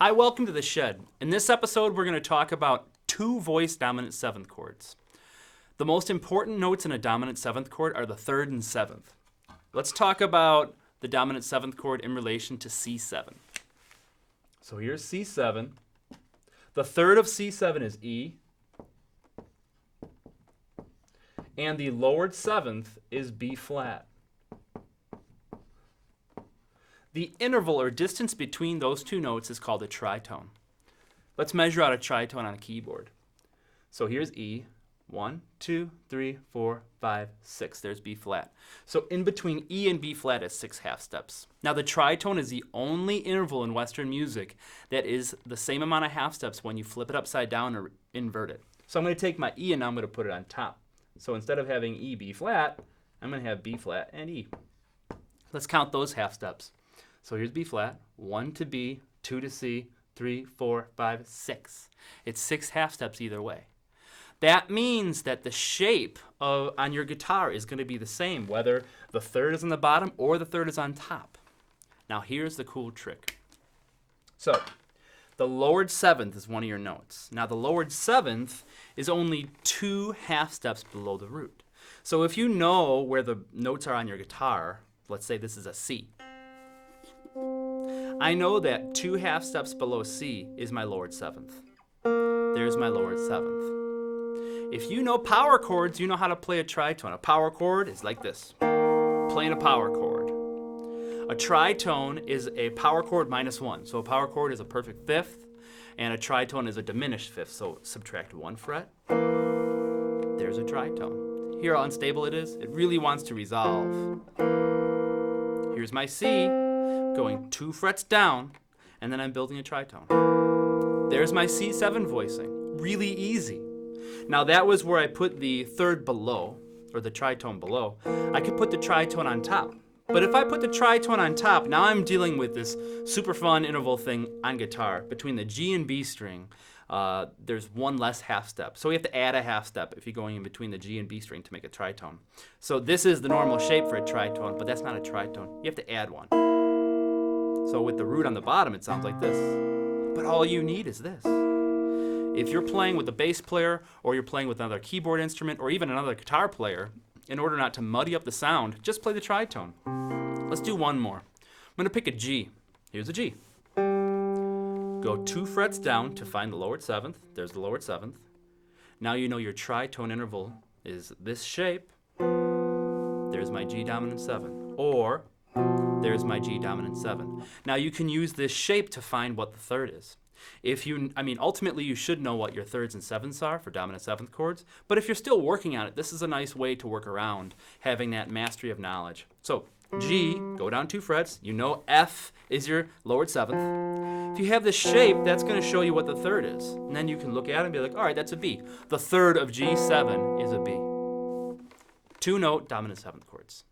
Hi, welcome to The Shed. In this episode, we're going to talk about two voice dominant seventh chords. The most important notes in a dominant seventh chord are the third and seventh. Let's talk about the dominant seventh chord in relation to C7. So here's C7. The third of C7 is E. And the lowered seventh is B flat. The interval or distance between those two notes is called a tritone. Let's measure out a tritone on a keyboard. So here's E. 1, 2, 3, 4, 5, 6. There's B flat. So in between E and B flat is 6 half steps. Now the tritone is the only interval in Western music that is the same amount of half steps when you flip it upside down or invert it. So I'm going to take my E and now I'm going to put it on top. So instead of having E, B flat, I'm going to have B flat and E. Let's count those half steps. So here's B flat, 1 to B, 2 to C, 3, 4, 5, 6. It's 6 half steps either way. That means that the shape on your guitar is going to be the same, whether the third is on the bottom or the third is on top. Now here's the cool trick. So the lowered seventh is one of your notes. Now the lowered seventh is only 2 half steps below the root. So if you know where the notes are on your guitar, let's say this is a C. I know that 2 half steps below C is my lowered seventh. There's my lowered seventh. If you know power chords, you know how to play a tritone. A power chord is like this, playing a power chord. A tritone is a power chord minus 1. So a power chord is a perfect fifth, and a tritone is a diminished fifth. So subtract 1 fret. There's a tritone. Hear how unstable it is? It really wants to resolve. Here's my C, going 2 frets down, and then I'm building a tritone. There's my C7 voicing. Really easy. Now that was where I put the third below, or the tritone below. I could put the tritone on top. But if I put the tritone on top, now I'm dealing with this super fun interval thing on guitar. Between the G and B string, there's 1 less half step. So we have to add a half step if you're going in between the G and B string to make a tritone. So this is the normal shape for a tritone, but that's not a tritone. You have to add one. So with the root on the bottom, it sounds like this. But all you need is this. If you're playing with a bass player, or you're playing with another keyboard instrument, or even another guitar player, in order not to muddy up the sound, just play the tritone. Let's do one more. I'm going to pick a G. Here's a G. Go 2 frets down to find the lowered seventh. There's the lowered seventh. Now you know your tritone interval is this shape. There's my G dominant 7. Or there's my G dominant 7. Now you can use this shape to find what the third is. Ultimately you should know what your thirds and sevenths are for dominant seventh chords, but if you're still working on it, this is a nice way to work around having that mastery of knowledge. So G, go down 2 frets, you know F is your lowered seventh. If you have this shape, that's going to show you what the third is. And then you can look at it and be like, all right, that's a B. The third of G7 is a B. 2-note dominant seventh chords.